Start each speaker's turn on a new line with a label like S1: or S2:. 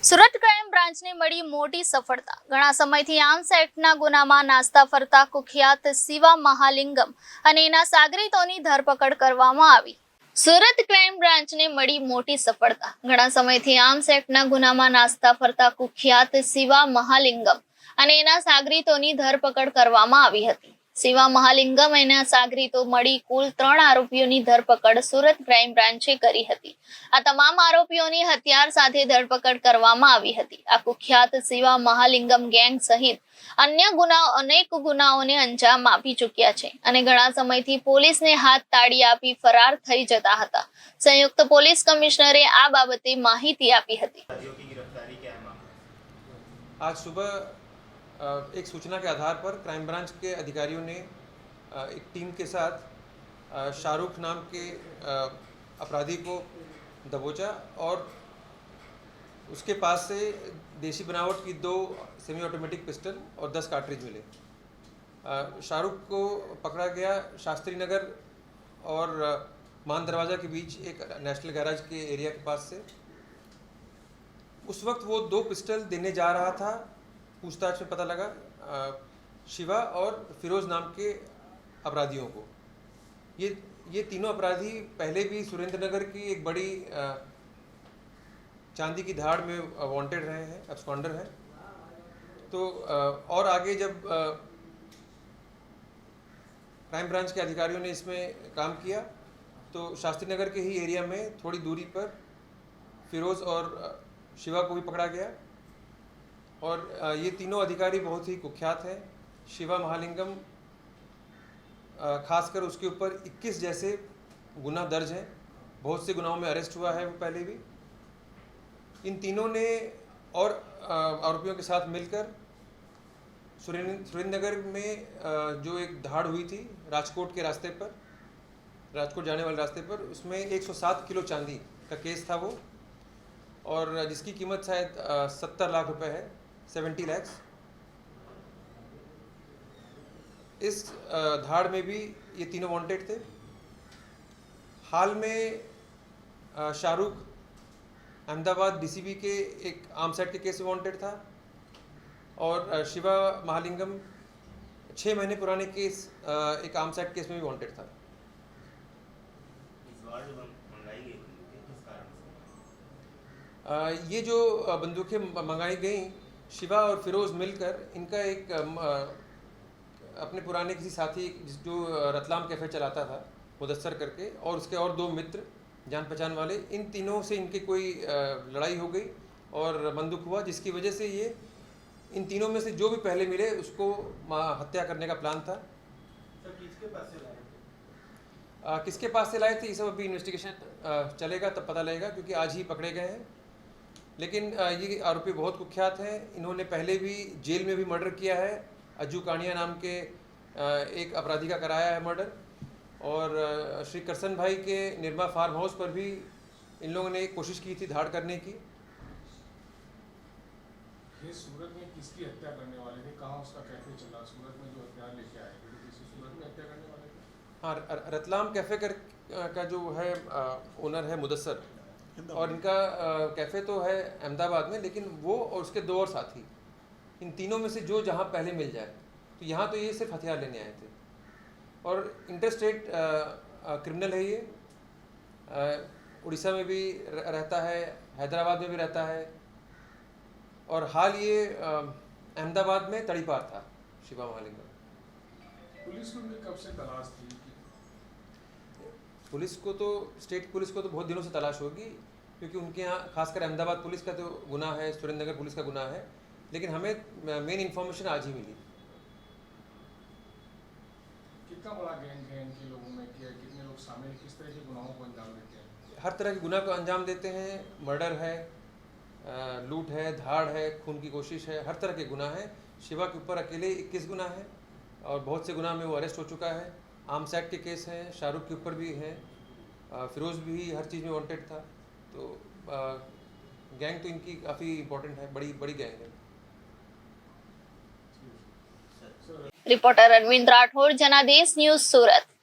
S1: Surat crime બ્રાન્ચને મળી મોટી સફળતા। ઘણા સમયથી આર્મ્સ એક્ટના ગુનામાં નાસ્તા ફરતા કુખ્યાત શિવા મહાલિંગમ અને એના સાગરીતોની ધરપકડ કરવામાં આવી। સુરત ક્રાઇમ બ્રાન્ચને મળી મોટી સફળતા। ઘણા સમયથી આર્મ્સ એક્ટના ગુનામાં નાસ્તા ફરતા કુખ્યાત શિવા મહાલિંગમ અને એના સાગરીતોની ધરપકડ કરવામાં આવી હતી। શિવા મહાલિંગમ એના સાગરીતો મળી કુલ 3 આરોપીઓની ધરપકડ સુરત ક્રાઇમ બ્રાન્ચે કરી હતી। આ તમામ આરોપીઓની હથિયાર સાથે ધરપકડ કરવામાં આવી હતી। આ કુખ્યાત શિવા મહાલિંગમ ગેંગ સહિત અન્ય અનેક ગુનાઓને અંજામ આપી ચૂક્યા છે અને ઘણા સમયથી પોલીસને હાથ તાળી આપી ફરાર થઈ જતા હતા। સંયુક્ત પોલીસ કમિશનરે આ બાબતે માહિતી આપી હતી।
S2: आज सुबह एक सूचना के आधार पर क्राइम ब्रांच के अधिकारियों ने एक टीम के साथ शाहरुख नाम के अपराधी को दबोचा और उसके पास से देसी बनावट की 2 सेमी ऑटोमेटिक पिस्टल और 10 कार्ट्रिज मिले। शाहरुख को पकड़ा गया शास्त्री नगर और मान दरवाज़ा के बीच एक नेशनल गैराज के एरिया के पास से। उस वक्त वो 2 पिस्टल देने जा रहा था। पूछताछ में पता लगा शिवा और फिरोज़ नाम के अपराधियों को। ये तीनों अपराधी पहले भी सुरेंद्र नगर की एक बड़ी चांदी की धाड़ में वांटेड रहे हैं, एब्सकॉन्डर हैं। तो और आगे जब क्राइम ब्रांच के अधिकारियों ने इसमें काम किया तो शास्त्री नगर के ही एरिया में थोड़ी दूरी पर फिरोज़ और शिवा को भी पकड़ा गया। और ये तीनों अधिकारी बहुत ही कुख्यात हैं। शिवा महालिंगम खासकर उसके ऊपर 21 जैसे गुना दर्ज हैं, बहुत से गुनाहों में अरेस्ट हुआ है वो पहले भी। इन तीनों ने और आरोपियों के साथ मिलकर सुरेंद्र नगर में जो एक धाड़ हुई थी राजकोट के रास्ते पर, राजकोट जाने वाले रास्ते पर, उसमें 107 किलो चांदी का केस था वो, और जिसकी कीमत शायद 70 लाख रुपए है, 70 lakhs। इस धाड़ में भी ये तीनों वांटेड थे। हाल में शाहरुख अहमदाबाद डीसीबी के एक आर्म्स एक्ट के केस में वांटेड था और शिवा महालिंगम 6 महीने पुराने केस एक आर्म्स एक्ट केस में भी वांटेड था। ये जो बंदूकें मंगाई गई, शिवा और फिरोज़ मिलकर इनका एक अपने पुराने किसी साथी जो रतलाम कैफ़े चलाता था मुदस्सर करके, और उसके और 2 मित्र जान पहचान वाले, इन तीनों से इनकी कोई लड़ाई हो गई और बंदूक हुआ, जिसकी वजह से ये इन तीनों में से जो भी पहले मिले उसको हत्या करने का प्लान था। किसके पास से लाए थे ये सब अभी इन्वेस्टिगेशन चलेगा, तब पता लगेगा, क्योंकि आज ही पकड़े गए हैं। लेकिन ये आरोपी बहुत कुख्यात हैं। इन्होंने पहले भी जेल में भी मर्डर किया है। अज्जू कानिया नाम के एक अपराधी का कराया है मर्डर, और श्री करसन भाई के निर्मा फार्म हाउस पर भी इन लोगों ने कोशिश की थी धाड़ करने की।
S3: ये सूरत में किसकी हत्या करने वाले थे? कहाँ उसका कैफे चला? सूरत में जो हथियार लेके आए थे, किसी सूरत में हत्या करने वाले थे?
S2: हाँ, रतलाम कैफ़े का जो है ओनर है मुदस्सर, और इनका कैफ़े तो है अहमदाबाद में, लेकिन वो और उसके 2 और साथी, इन तीनों में से जो जहाँ पहले मिल जाए। तो यहाँ तो ये सिर्फ हथियार लेने आए थे, और इंटरस्टेट क्रिमिनल है ये। उड़ीसा में भी रहता है, हैदराबाद में भी रहता है, और हाल ये अहमदाबाद में तड़ीपार था शिवा महालिंगम।
S3: पुलिस को भी कब से तलाश थी?
S2: पुलिस को तो, स्टेट पुलिस को तो बहुत दिनों से तलाश होगी, क्योंकि उनके यहाँ खासकर अहमदाबाद पुलिस का तो गुनाह है, सुरेंद्र नगर पुलिस का गुनाह है, लेकिन हमें मेन इन्फॉर्मेशन आज ही मिली।
S3: कितना बड़ा गैंग है इनके लोगों में? कितने लोग शामिल, किस तरह के गुनाहों को अंजाम देते हैं?
S2: हर तरह के गुनाह को अंजाम देते हैं। मर्डर है, लूट है, धाड़ है, खून की कोशिश है, हर तरह के गुनाह हैं। शिवा के ऊपर अकेले 21 गुनाह हैं, और बहुत से गुनाह में वो अरेस्ट हो चुका है। आर्म्स एक्ट के केस हैं, शाहरुख के ऊपर भी हैं, फिरोज़ भी हर चीज़ में वांटेड था। तो गैंग तो इनकी काफ़ी इम्पोर्टेंट है, बड़ी गैंग है।
S1: रिपोर्टर अरविंद राठौर, जनादेश न्यूज़, सूरत।